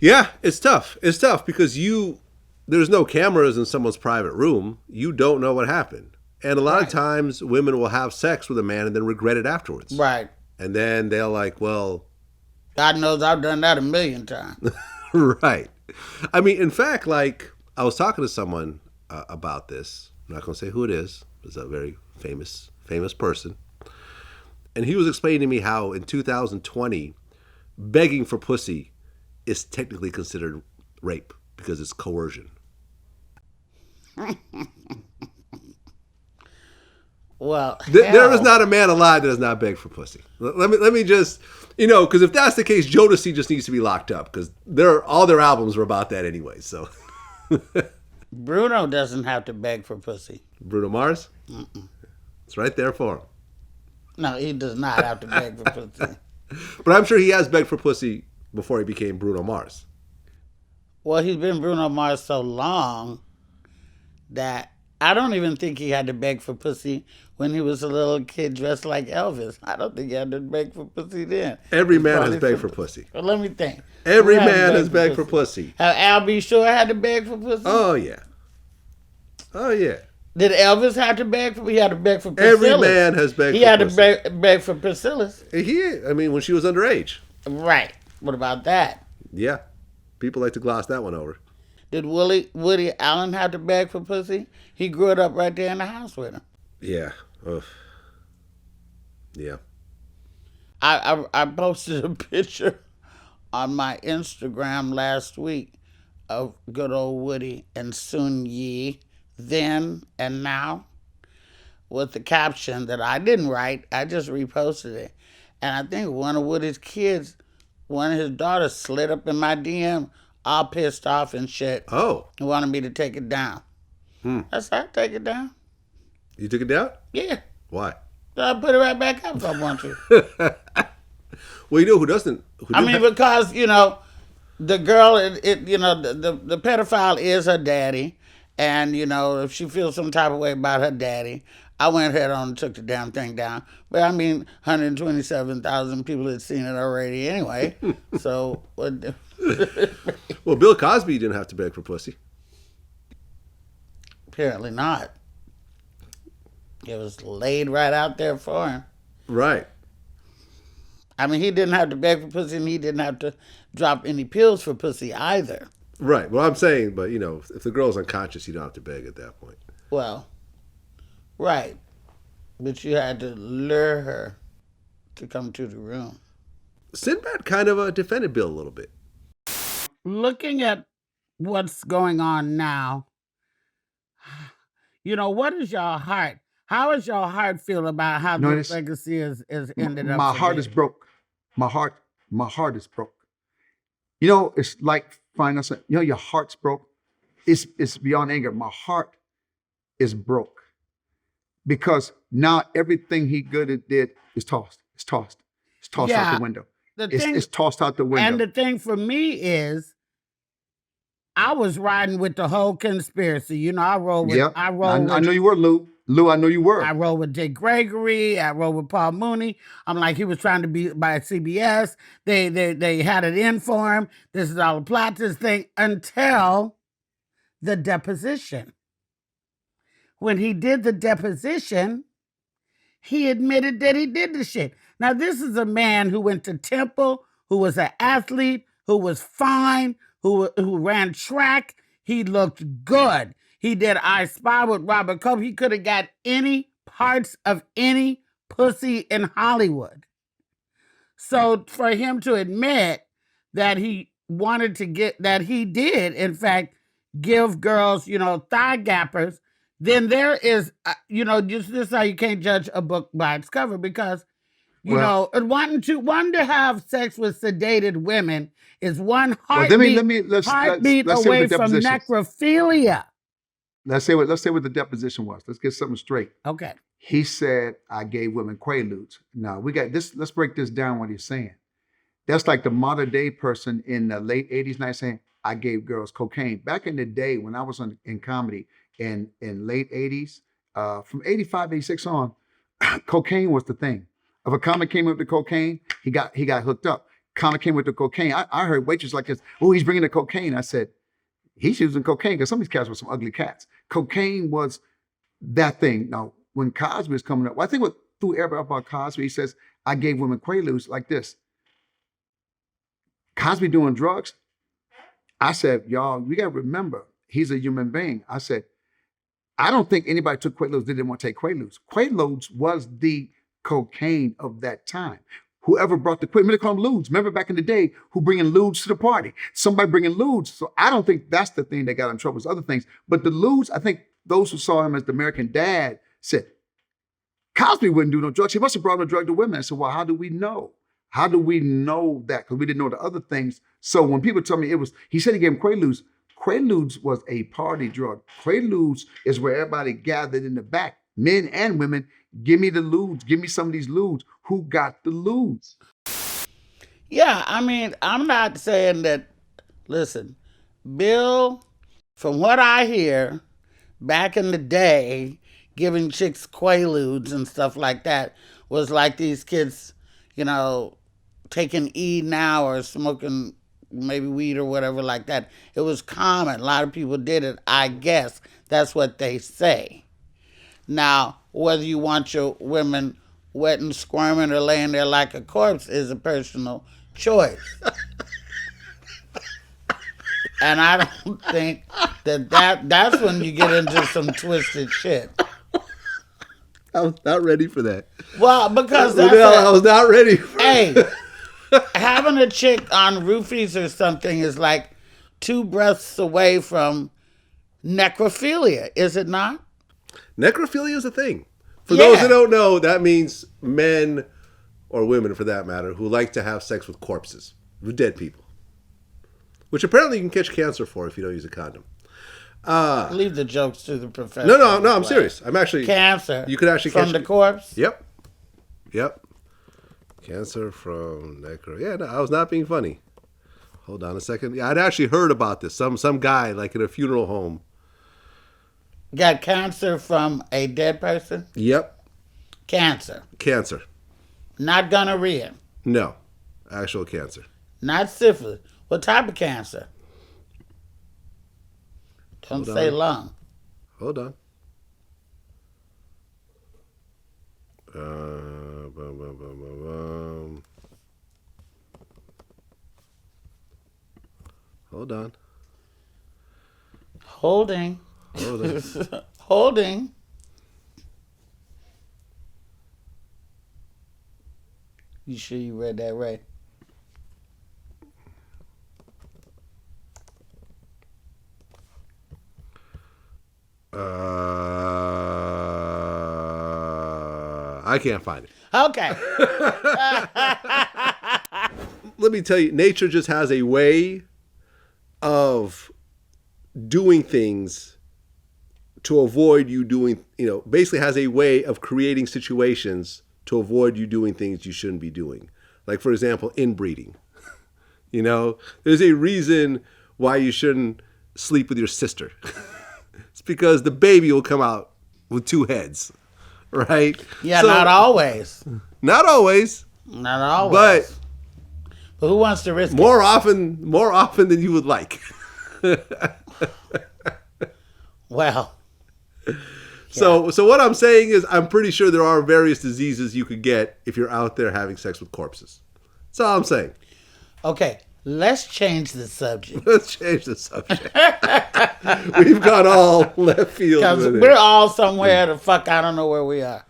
Yeah, it's tough. It's tough because there's no cameras in someone's private room. You don't know what happened. And a lot of Right. times women will have sex with a man and then regret it afterwards. Right. And then they'll like, well, God knows I've done that a million times. right. I mean, in fact, like I was talking to someone about this. I'm not going to say who it is. It's a very famous person. And he was explaining to me how in 2020, begging for pussy is technically considered rape because it's coercion. Well, There is hell. not a man alive that does not beg for pussy. Let me just because if that's the case, Jodeci just needs to be locked up because all their albums were about that anyway. So Bruno doesn't have to beg for pussy. Bruno Mars, Mm-mm. it's right there for him. No, he does not have to beg for pussy. But I'm sure he has begged for pussy before he became Bruno Mars. Well, he's been Bruno Mars so long that I don't even think he had to beg for pussy when he was a little kid dressed like Elvis. I don't think he had to beg for pussy then. Every It's man has probably begged some. for pussy. Well, let me think. Who Every hasn't man has begged begged for pussy. Have Al B. Sure had to beg for pussy? Oh yeah. Oh yeah. Did Elvis have to beg for? He had to beg for Every Priscilla's. man has begged He for had to pussy. beg for Priscilla's. I mean, when she was underage. Right. What about that? Yeah. People like to gloss that one over. Did Woody Allen have to beg for pussy? He grew it up right there in the house with him. Yeah. Ugh. Yeah. I posted a picture on my Instagram last week of good old Woody and Sun Yi, then and now, with the caption that I didn't write. I just reposted it. And I think one of Woody's kids, one of his daughters, slid up in my DM all pissed off and shit Oh. and wanted me to take it down. Hmm. I said, I'll take it down. You took it down? Yeah. Why? So I'll put it right back up if I want to. Well, you know who doesn't? Who I didn't mean, have- because, the girl, the pedophile is her daddy. And, if she feels some type of way about her daddy, I went head on and took the damn thing down. But I mean, 127,000 people had seen it already anyway. So, what? Well, Bill Cosby didn't have to beg for pussy. Apparently not. It was laid right out there for him. Right. I mean, he didn't have to beg for pussy, and he didn't have to drop any pills for pussy either. Right. Well, I'm saying, but if the girl's unconscious, you don't have to beg at that point. Well, right. But you had to lure her to come to the room. Sinbad kind of defended Bill a little bit. Looking at what's going on now, what is your heart? How does your heart feel about how this legacy is ended up? My heart is broke. My heart is broke. It's like finding something. Your heart's broke. It's beyond anger. My heart is broke because now everything he good did is tossed. It's tossed. It's tossed out the window. It's tossed out the window. And the thing for me is, I was riding with the whole conspiracy. I roll with. I know you were, Lou. Lou, I know you were. I roll with Dick Gregory. I roll with Paul Mooney. I'm like, he was trying to be by CBS. They had it in for him. This is all a plot, this thing, until the deposition. When he did the deposition, he admitted that he did the shit. Now, this is a man who went to Temple, who was an athlete, who was fine, who ran track. He looked good. He did I Spy with Robert Cope. He could have got any parts of any pussy in Hollywood. So for him to admit that he wanted to that he did, in fact, give girls, thigh gappers, then there is, this is how you can't judge a book by its cover, because, wanting to have sex with sedated women is one heartbeat, heartbeat away from necrophilia. Let's say what the deposition was. Let's get something straight. Okay. He said, I gave women quaaludes. Now, we got this. Let's break this down, what he's saying. That's like the modern day person in the late 80s, 90s saying, I gave girls cocaine. Back in the day when I was in comedy in late 80s, from 85, 86 on, cocaine was the thing. If a comic came up to cocaine, he got hooked up. Connor came with the cocaine. I heard waitress like this, oh, he's bringing the cocaine. I said, he's using cocaine because some of these cats were some ugly cats. Cocaine was that thing. Now, when Cosby was coming up, well, I think what threw everybody up about Cosby, he says, I gave women Quaaludes like this. Cosby doing drugs? I said, y'all, we got to remember, he's a human being. I said, I don't think anybody took Quaaludes that didn't want to take Quaaludes. Quaaludes was the cocaine of that time. Whoever brought the Quaaludes, they call them ludes. Remember back in the day, who bringing ludes to the party? Somebody bringing ludes. So I don't think that's the thing that got him in trouble. It's other things. But the ludes, I think those who saw him as the American dad said, Cosby wouldn't do no drugs. He must have brought no drug to women. I said, well, how do we know? How do we know that? Because we didn't know the other things. So when people tell me he said he gave him Quaaludes. Quaaludes was a party drug. Quaaludes is where everybody gathered in the back, men and women. Give me the ludes. Give me some of these ludes. Who got the ludes? Yeah, I mean, I'm not saying that. Listen, Bill, from what I hear, back in the day, giving chicks Quaaludes and stuff like that was like these kids, taking E now or smoking maybe weed or whatever like that. It was common. A lot of people did it, I guess. That's what they say. Now, whether you want your women wet and squirming or laying there like a corpse is a personal choice. And I don't think that's when you get into some twisted shit. I was not ready for that. Well, because I was not ready for Hey, having a chick on roofies or something is like 2 breaths away from necrophilia, is it not? Necrophilia is a thing. For those who don't know, that means men or women, for that matter, who like to have sex with corpses, with dead people, which apparently you can catch cancer for if you don't use a condom. Leave the jokes to the professional. No, I'm serious. I'm actually cancer. You could actually from catch the corpse. Yep. Cancer from necro. Yeah, no, I was not being funny. Hold on a second. Yeah, I'd actually heard about this. Some guy like in a funeral home got cancer from a dead person. Yep. Cancer. Not gonorrhea. No, actual cancer. Not syphilis. What type of cancer? Don't say lung. Hold on. Hold on. Holding. Holding. You sure you read that right? I can't find it. Okay. Let me tell you, nature just has a way of doing things to avoid you doing, basically has a way of creating situations to avoid you doing things you shouldn't be doing. Like, for example, inbreeding. There's a reason why you shouldn't sleep with your sister. It's because the baby will come out with 2 heads, right? Yeah, so, not always. Not always. Not always. But who wants to risk more it? More often than you would like. Well. Yeah. So what I'm saying is I'm pretty sure there are various diseases you could get if you're out there having sex with corpses. That's all I'm saying. Okay, let's change the subject. We've got all left field. Because we're all somewhere the fuck, I don't know where we are.